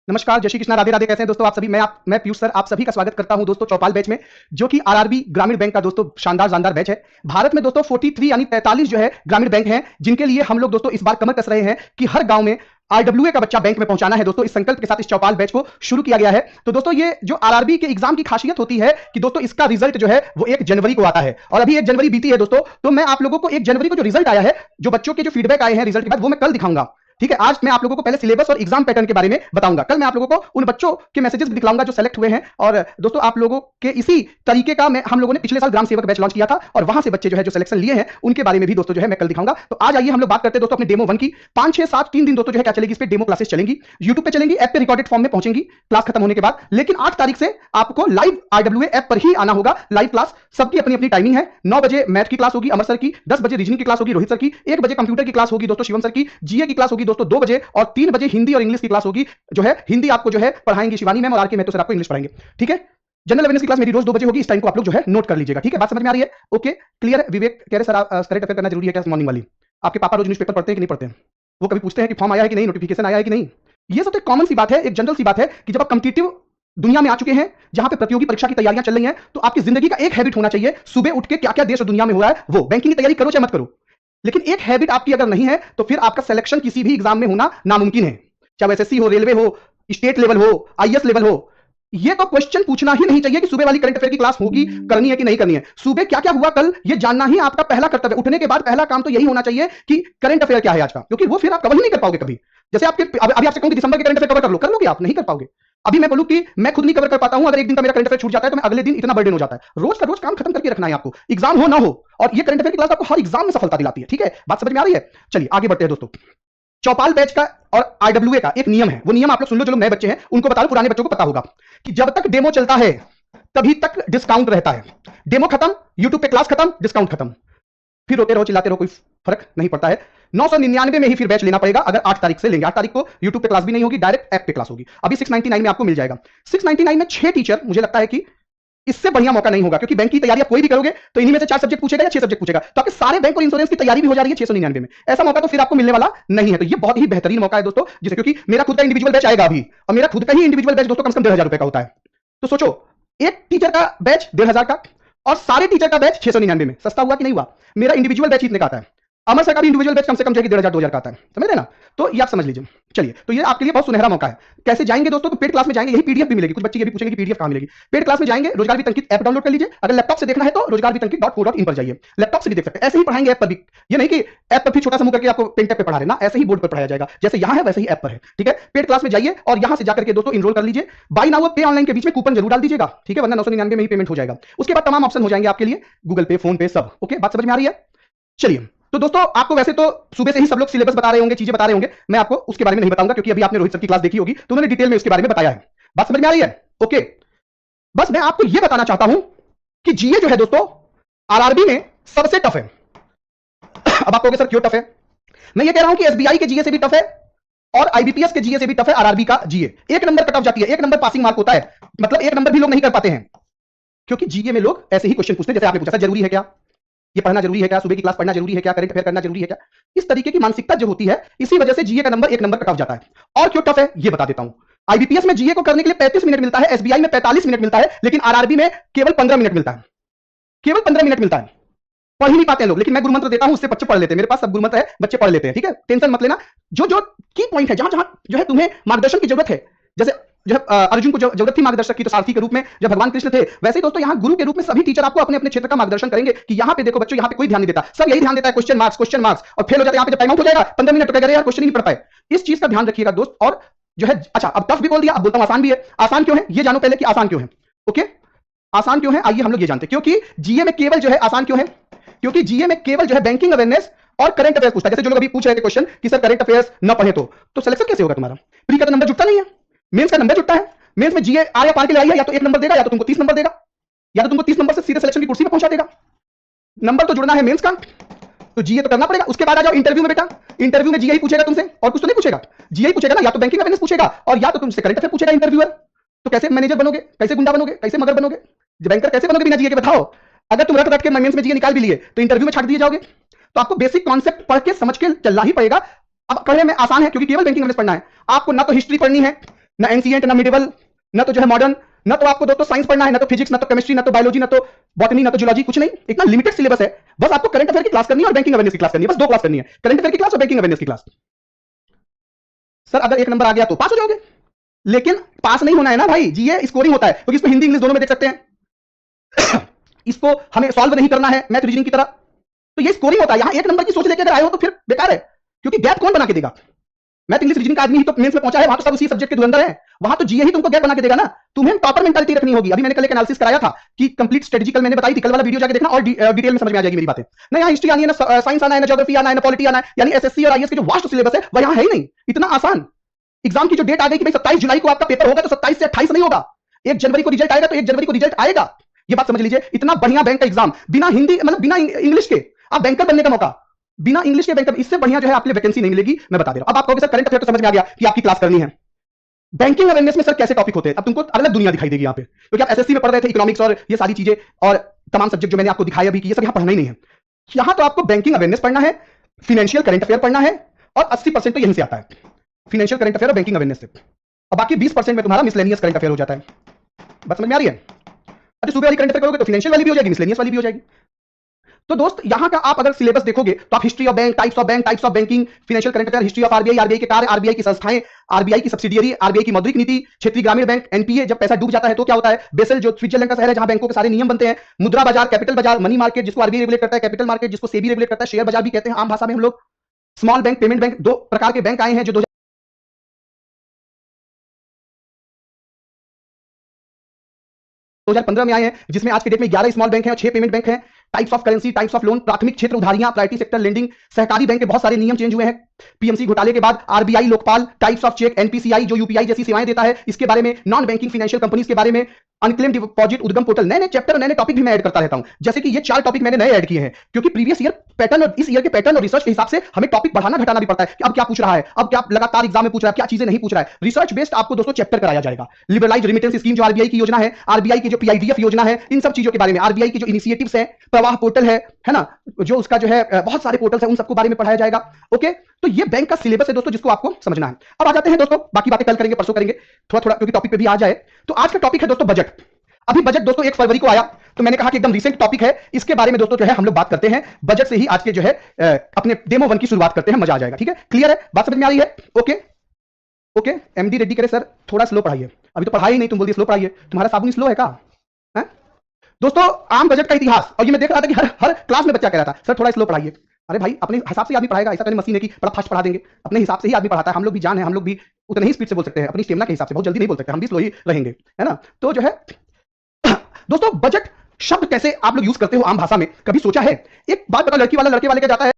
नमस्कार, जय श्री कृष्णा, राधे राधे। कैसे हैं दोस्तों आप सभी? मैं पीयूष सर आप सभी का स्वागत करता हूं दोस्तों चौपाल बैच में, जो कि आरआरबी ग्रामीण बैंक का दोस्तों शानदार बैच है। भारत में दोस्तों 43 यानी 43 जो है ग्रामीण बैंक हैं, जिनके लिए हम लोग दोस्तों इस बार कमर कस रहे हैं कि हर गांव में आरडब्ल्यूए का बच्चा बैंक में पहुंचाना है। दोस्तों इस संकल्प के साथ इस चौपाल बैच को शुरू किया गया है। तो दोस्तों ये जो आरआरबी के एग्जाम की खासियत होती है कि दोस्तों इसका रिजल्ट जो है वो 1 जनवरी को आता है, और अभी 1 जनवरी बीती है दोस्तों। तो मैं आप लोगों को 1 जनवरी को जो रिजल्ट आया है, जो बच्चों के जो फीडबैक आए हैं रिजल्ट के बाद, वो मैं कल दिखाऊंगा। ठीक है, आज मैं आप लोगों को पहले सिलेबस और एग्जाम पैटर्न के बारे में बताऊंगा। कल मैं आप लोगों को उन बच्चों के मैसेजेस भी दिखलाऊंगा जो सेलेक्ट हुए हैं। और दोस्तों आप लोगों के इसी तरीके का हम लोगों ने पिछले साल ग्राम सेवक बैच लॉन्च किया था, और वहां से बच्चे जो है जो सिलेक्शन लिए हैं उनके बारे में भी दोस्तों जो है मैं कल दिखाऊंगा। तो आज आइए हम लोग बात करते हैं दोस्तों अपने डेमो 1 की। 5 6 7 3 दिन दोस्तों जो है क्या चलेगी, इस पे डेमो क्लासेस चलेंगी, यूट्यूब पे चलेंगी, ऐप पे रिकॉर्डेड फॉर्म में पहुंचेंगी क्लास खत्म होने के बाद। लेकिन 8 तारीख से आपको लाइव आरडब्ल्यूए ऐप पर ही आना होगा। लाइव क्लास सबकी अपनी अपनी टाइमिंग है। 9 बजे मैथ की क्लास होगी अमर सर की, 10 बजे रीजनिंग की क्लास होगी रोहित सर की, 1 बजे कंप्यूटर की क्लास होगी दोस्तों शिवम सर की, जीए की क्लास होगी दोस्तों 2 बजे, और 3 बजे हिंदी और इंग्लिश की क्लास होगी। जो है हिंदी आपको जो है पढ़ाएंगे शिवानी मैम, और आरके मेहतो सर आपको इंग्लिश पढ़ाएंगे। ठीक है, जनरल अवेयरनेस की क्लास मेरी रोज 2 बजे होगी। इस टाइम को आप लोग जो है नोट कर लीजिएगा। ठीक है, बात समझ में आ रही है? ओके, क्लियर है। विवेक कह रहे सर करेक्ट अफेयर करना जरूरी है क्या मॉर्निंग वाली? आपके पापा रोज न्यूज़पेपर पढ़ते हैं कि नहीं पढ़ते हैं? वो कभी पूछते हैं कि फॉर्म आया है कि नहीं, नोटिफिकेशन आया है कि नहीं? ये सब तो एक कॉमन सी बात है, एक जनरल सी बात है कि जब आप कॉम्पिटिटिव दुनिया में आ चुके हैं, जहां पे प्रतियोगी परीक्षा की तैयारियां चल रही हैं, तो आपकी जिंदगी का एक हैबिट होना चाहिए, सुबह उठ के क्या क्या देश और दुनिया में हो रहा है वो बैंकिंग की तैयारी करो चाहे मत करो, लेकिन एक हैबिट आपकी अगर नहीं है तो फिर आपका सिलेक्शन किसी भी एग्जाम में होना नामुमकिन है। चाहे एसएससी हो, रेलवे हो, स्टेट लेवल हो, आईएएस लेवल हो। ये तो क्वेश्चन पूछना ही नहीं चाहिए कि सुबह वाली करंट अफेयर की क्लास होगी, करनी है कि नहीं करनी है। सुबह क्या क्या हुआ कल, ये जानना ही आपका पहला कर्तव्य। उठने के बाद पहला काम तो यही होना चाहिए कि करंट अफेयर क्या है आज का, क्योंकि वो फिर आप कवर ही नहीं कर पाओगे कभी। जैसे आपके अभी आपसे कहूं कि दिसंबर के करंट अफेयर कवर कर लोगे, आप नहीं कर पाओगे। अभी मैं बोलूं कि मैं खुद नहीं कवर कर पाता हूं, अगर एक दिन का मेरा करंट अफेयर छूट जाता है तो मैं अगले दिन इतना बर्डन हो जाता है। रोज का रोज काम खत्म करके रखना है आपको, एग्जाम हो ना हो। और ये करंट अफेयर की क्लास आपको हर एग्जाम में सफलता दिलाती है। ठीक है, बात समझ में आ रही है? चलिए आगे बढ़ते हैं दोस्तों। चौपाल बैच का और आरडब्ल्यूए का एक नियम है, वो नियम आप लोग सुन लो। जो लोग नए बच्चे हैं उनको बता दो, पुराने बच्चों को पता होगा कि जब तक डेमो चलता है तभी तक डिस्काउंट रहता है। डेमो खत्म, यूट्यूब पे क्लास खत्म, डिस्काउंट खत्म। फिर रोते रहो चिल्लाते रहो, कोई फर्क नहीं पड़ता है। 999 में ही फिर बैच लेना पड़ेगा अगर 8 तारीख से लेंगे। 8 तारीख को यूट्यूब पे क्लास भी नहीं होगी, डायरेक्ट ऐप पे क्लास होगी। अभी 699 में आपको मिल जाएगा। 699 में 6 टीचर, मुझे लगता है कि इससे बढ़िया मौका नहीं होगा, क्योंकि बैंक की तैयारी आप कोई भी करोगे तो इन्हीं में से 4 सब्जेक्ट पूछेगा या 6 सब्जेक्ट पूछेगा, तो आपके सारे बैंक और इंश्योरेंस की तैयारी भी हो जा रही है 699 में। ऐसा मौका तो फिर आपको मिलने वाला नहीं है। तो ये बहुत ही बेहतरीन मौका है दोस्तों, जिसे क्योंकि मेरा खुद का इंडिविजुअल बैच आएगा अभी, और मेरा खुद का ही इंडिविजुअल बैच दोस्तों कम से कम 1,500 रुपए का होता है। तो सोचो, एक टीचर का बैच 1,500 का और सारे टीचर का बैच 699 में। सस्ता हुआ कि नहीं हुआ? मेरा इंडिविजुअल बैच इतने का आता है, अमर सर का भी इंडिविजुअल बैच कम से कम जाएगी 1,500 2,000 का आता है। समझ रहे ना? तो ये आप समझ लीजिए। चलिए, तो ये आपके लिए बहुत सुनहरा मौका है। कैसे जाएंगे दोस्तों? तो पेड क्लास में जाएंगे, यही पीडीएफ भी मिलेगी। कुछ बच्चे ये भी पूछेंगे कि पीडीएफ कहां मिलेगी। पेड क्लास में जाएंगे, रोजगार वित्त अंकित ऐप डाउनलोड कर लीजिए। अगर लैपटॉप से देखना है तो रोजगारवित्तअंकित.co.in पर जाइए, लैपटॉप से भी देख सकते हैं। ऐसे ही पढ़ाएंगे ऐप पर भी, ये नहीं कि ऐप पर भी छोटा सा मुंह करके आपको पेन टैप पे पढ़ा रहे ना, ऐसे ही बोर्ड पर पढ़ाया जाएगा। जैसे यहां है वैसे ही ऐप पर है। ठीक है, पेड क्लास में जाइए और यहां से जाकर के दोस्तों इनरोल कर लीजिए। बाय नाउ पे ऑनलाइन के बीच में कूपन जरूर डाल दीजिएगा, ठीक है, वरना 999 में ही पेमेंट हो जाएगा। उसके बाद तमाम ऑप्शन हो जाएंगे आपके लिए, गूगल पे, फोन पे, सब। ओके, बात समझ में आ रही है? चलिए, तो दोस्तों आपको वैसे तो सुबह से ही सब लोग सिलेबस बता रहे होंगे, चीजें बता रहे होंगे। मैं आपको उसके बारे में नहीं बताऊंगा, क्योंकि अभी आपने रोहित सर की क्लास देखी होगी तो उन्होंने डिटेल में उसके बारे में बताया है। बात समझ में आ रही है? ओके, बस मैं आपको यह बताना चाहता हूं कि जीए जो है दोस्तों आरआरबी में सबसे टफ है। अब आप कहोगे सर क्यों टफ है? मैं ये कह रहा हूं कि एसबीआई के जीए से भी टफ है और आईबीपीएस के जीए से भी टफ है आरआरबी का जीए। 1 नंबर कट ऑफ जाती है, 1 नंबर पासिंग मार्क होता है, मतलब 1 नंबर भी लोग नहीं कर पाते हैं, क्योंकि जीए में लोग ऐसे ही क्वेश्चन पूछते हैं। जैसे आपने पूछा सर जरूरी है क्या, ये पढ़ना जरूरी है क्या, सुबह की क्लास पढ़ना जरूरी है क्या, करंट अफेयर करना जरूरी है क्या, इस तरीके की मानसिकता जो होती है, इसी वजह से जीए का नंबर 1 नंबर कट ऑफ जाता है। और क्यों टफ है ये बता देता हूं। आईबीपीएस में जीए को करने के लिए 35 मिनट मिलता है, एसबीआई में 45 मिनट मिलता है, लेकिन आरआरबी में केवल 15 मिनट मिलता है। केवल 15 मिनट मिलता है। पढ़ ही नहीं पाते हैं लोग, लेकिन मैं गुरुमंत्र देता हूं, उससे बच्चे पढ़ लेते हैं। मेरे पास सब गुरुमंत्र है, बच्चे पढ़ लेते हैं। ठीक है, टेंशन मत लेना। जो जो की पॉइंट है, जहां जहां जो है तुम्हें मार्गदर्शन की जरूरत है, जैसे जब अर्जुन को जरूरत थी मार्गदर्शक की तो सारथी के रूप में जब भगवान कृष्ण थे, वैसे ही दोस्तों यहां गुरु के रूप में सभी टीचर आपको अपने अपने क्षेत्र का मार्गदर्शन करेंगे कि यहां पे देखो बच्चों, यहां पे कोई ध्यान नहीं देता, सब यही ध्यान देता है क्वेश्चन मार्क्स, क्वेश्चन मार्क्स, और फेल हो जाता है। यहां पे जब टाइम आउट हो जाएगा 15 मिनट तो कह रहे यार क्वेश्चन ही नहीं पढ़ पाए। इस चीज का ध्यान रखिएगा दोस्त। और जो है, अच्छा अब टफ भी बोल दिया, अब बोलता हूं आसान भी है। आसान क्यों है ये जानो पहले कि आसान क्यों है। ओके, आसान क्यों है आइए हम लोग ये जानते हैं। क्योंकि जीए में केवल जो है आसान क्यों है, क्योंकि जीए में केवल जो है बैंकिंग अवेयरनेस और करंट अफेयर्स पूछता है। जैसे जो लोग अभी पूछ रहे थे क्वेश्चन कि सर करंट अफेयर्स न पढ़े तो सिलेक्शन कैसे होगा तुम्हारा? प्री का तो नंबर जुटता नहीं है, मेंस का नंबर जुटता है। मेंस में जीए आर या पार के लिए आई है, या तो 1 नंबर देगा, या तो तुमको 30 नंबर देगा, या तो तुमको 30 नंबर से सीधे सिलेक्शन की कुर्सी पर पहुंचा देगा। नंबर तो जुड़ना है मेंस का, तो जीए तो करना पड़ेगा। उसके बाद आ जाओ इंटरव्यू में। बेटा इंटरव्यू में जीए ही पूछेगा तुमसे, और कुछ तो नहीं पूछेगा। जीए ही पूछेगा ना, या तो बैंकिंग अवेयरनेस पूछेगा और या तो तुमसे करंट अफेयर पूछेगा इंटरव्यूअर। तो कैसे मैनेजर बनोगे, कैसे गुंडा बनोगे, कैसे मगर बनोगे, बैंकर कैसे बनोगे बिना जीए के? बताओ। अगर तुम रट रट के मेंस में जीए निकाल भी लिए तो इंटरव्यू में छाट दिए जाओगे। तो आपको बेसिक कॉन्सेप्ट पढ़ के समझ के चलना ही पड़ेगा। अब पढ़ने में आसान है क्योंकि केवल बैंकिंग अवेयरनेस पढ़ना है। आपको ना तो हिस्ट्री पढ़नी है, ना एंशिएंट, ना मिडिवल, ना तो जो है मॉडर्न, ना तो आपको दोस्तों साइंस पढ़ना है, ना तो फिजिक्स, ना तो केमिस्ट्री, ना तो बायोलॉजी, ना तो बॉटनी, ना तो जूलॉजी, कुछ नहीं। इतना लिमिटेड सिलेबस है। बस आपको करंट अफेयर की क्लास करनी है और बैंकिंग अवेयरनेस की क्लास करनी है। बस दो क्लास करनी है, करंट अफेयर की क्लास और बैंकिंग अवेयरनेस की क्लास। सर अगर एक नंबर आ गया तो पास हो जाओगे, लेकिन पास नहीं होना है ना भाई, जीए स्कोरिंग होता है, क्योंकि इसको हिंदी इंग्लिश दोनों में देख सकते हैं। इसको हमें सॉल्व नहीं करना है मैथ रीजनिंग की तरह, तो ये स्कोरिंग होता है। यहां एक नंबर की सोच लेके अगर आए हो तो फिर बेकार है, क्योंकि गैप कौन बना के देगा? मैथ इंग्लिश रीजनिंग का आदमी ही तो मेंस में पहुंचा है, वहां तो सब उसी सब्जेक्ट के धुरंधर है, वहां तो जीए ही तुमको गैप बना के देगा ना। तुम्हें टॉपर मेंटालिटी रखनी होगी। अभी मैंने कल एक एनालिसिस कराया था कि कंप्लीट स्ट्रेटजिकल, मैंने बताई थी, कल वाला वीडियो जाके देखना और डिटेल में समझ में आ जाएगी मेरी बातें। ना यहाँ हिस्ट्री आनी है, ना साइंस आना है, ना ज्योग्राफी आना है, ना पॉलिटी आना है, यानी एसएससी और आईएएस के जो वास्ट सिलेबस है वह यहाँ है ही नहीं। इतना आसान एग्जाम की जो डेट आ गई कि भाई 27 जुलाई को आपका पेपर होगा, तो 27 से 28 नहीं होगा। 1 जनवरी को रिजल्ट आएगा तो 1 जनवरी को रिजल्ट आएगा। ये बात समझ लीजिए। इतना बढ़िया बैंक का एग्जाम, बिना हिंदी मतलब बिना इंग्लिश के आप बैंकर बनने का मौका, बिना इंग्लिश के बैंकर, इससे बढ़िया जो है आपके लिए वैकेंसी नहीं मिलेगी, मैं बता दे रहा हूं। अब आप कहोगे सर करंट अफेयर तो समझ में आ गया कि आपकी क्लास करनी है, बैंकिंग अवेयरनेस में सर कैसे टॉपिक होते हैं? अब तुमको अलग दुनिया दिखाई देगी यहाँ पे, क्योंकि आप एसएससी में पढ़ रहे थे इकोनॉमिक्स और ये सारी चीजें और तमाम सब्जेक्ट जो मैंने आपको दिखाया अभी कि ये सब यहाँ पढ़ना ही नहीं है। यहाँ तो आपको बैंकिंग अवेयरनेस पढ़ना है, फिनेंशियल करंट अफेयर पढ़ना है, और 80% तो यहीं से आता है, फिनेंशियल करंट अफेयर और बैंकिंग अवेयरनेस से। और बाकी 20% में तुम्हारा मिसलेनियस करंट अफेयर हो जाता है। बात समझ में आ रही है? अच्छा, सुबह वाली करंट अफेयर करोगे तो फिनेंशियल वाली भी हो जाएगी, मिसलेनियस वाली भी हो जाएगी। तो दोस्त यहां का आप अगर सिलेबस देखोगे तो आप history of bank, types of banking, financial current affair, history of RBI, RBI के कार्य, आरबीआई की संस्थाएं, आरबीआई की सब्सिडियरी, आरबीआई की मौद्रिक नीति, क्षेत्रीय ग्रामीण बैंक, एनपीए, जब पैसा डूब जाता है तो क्या होता है, बेसल जो स्विट्जरलैंड का शहर है जहां बैंकों के सारे नियम बनते हैं, मुद्रा बाजार, कैपिटल बाजार, मनी मार्केट जिसको आरबीआई रेगुलेट करता है, कैपिटल मार्केट जिसको सेबी रेगुलेट करता है, शेयर बाजार भी कहते हैं आम भाषा में हम लोग, स्मॉल बैंक, पेमेंट बैंक, दो प्रकार के बैंक आए हैं जो 2015 में आए हैं, जिसमें आज के डेट में 11 स्मॉल बैंक हैं और 6 पेमेंट बैंक हैं। Types of currency, types of loan, प्राथमिक क्षेत्र उधारियां, प्रायोरिटी सेक्टर लेंडिंग, सहकारी बैंक के बहुत सारे नियम चेंज हुए हैं पीएमसी घोटाले के बाद, RBI Lokpal, types of check, NPCI जो यूपीआई जैसी सेवाएं देता है इसके बारे में, नॉन बैंकिंग फाइनेंशियल कंपनीज के बारे में, अनक्लेम डिपॉजिट, उद्गम पोर्टल, नए नए चैप्टर और नए नए टॉपिक भी मैं ऐड करता रहता हूं। जैसे कि ये 4 टॉपिक मैंने नए ऐड किए हैं, क्योंकि प्रीवियस ईयर पैटर्न और इस ईयर के पैटर्न और रिसर्च के हिसाब से हमें टॉपिक बढ़ाना घटाना भी पड़ता है कि अब क्या पूछ रहा है, अब क्या लगातार एग्जाम में पूछ रहा है, क्या चीजें नहीं पूछ रहा है। रिसर्च बेस्ड आपको दोस्तों चैप्टर कराया जाएगा। लिबरलाइज रेमिटेंस स्कीम जो आरबीआई की योजना है, आरबीआई की जो पीआईडीएफ योजना है, इन सब चीजों के बारे में, आरबीआई की जो इनिशिएटिव्स है, प्रवाह पोर्टल है ना, जो उसका जो है बहुत सारे पोर्टल्स हैं, उन सबको बारे में पढ़ाया जाएगा। ओके, तो ये बैंक का सिलेबस है दोस्तों जिसको आपको समझना है। अब आ जाते हैं दोस्तों, बाकी बातें कल करेंगे, परसों करेंगे, थोड़ा थोड़ा क्योंकि टॉपिक पे भी आ जाए। तो आज का टॉपिक है दोस्तों बजट। अभी बजट दोस्तों 1 फरवरी को आया, तो मैंने कहा कि एकदम रिसेंट टॉपिक है, इसके बारे में दोस्तों जो है हम लोग बात करते हैं। बजट से ही आज के जो है अपने डेमो 1 की शुरुआत करते हैं, मजा आ जाएगा। ठीक है, क्लियर है, बात समझ में आ रही है? ओके ओके, एमडी रेड्डी करे सर थोड़ा स्लो पढ़ाइए, अभी तो पढ़ाई ही नहीं, तुम बोल दिए स्लो पढ़ाइए, तुम्हारा साबुन स्लो है क्या? है दोस्तों, आम बजट का इतिहास। और ये मैं देख रहा था कि हर हर क्लास में बच्चा कह रहा था सर थोड़ा स्लो पढ़ाइए। अरे भाई, अपने हिसाब से आदमी पढ़ाएगा, ऐसा तो मशीन है कि बड़ा फास्ट पढ़ा देंगे। अपने हिसाब से ही आदमी पढ़ाता है, हम लोग भी जान है, हम लोग भी उतने ही स्पीड से बोल सकते हैं, अपनी स्टेमिना के हिसाब से बहुत जल्दी नहीं बोल सकते, हम भी स्लो ही रहेंगे, है ना। तो जो है दोस्तों, बजट शब्द कैसे आप लोग यूज करते हो आम भाषा में, कभी सोचा है? एक बात बताओ, लड़की वाला लड़के वाले का जाता है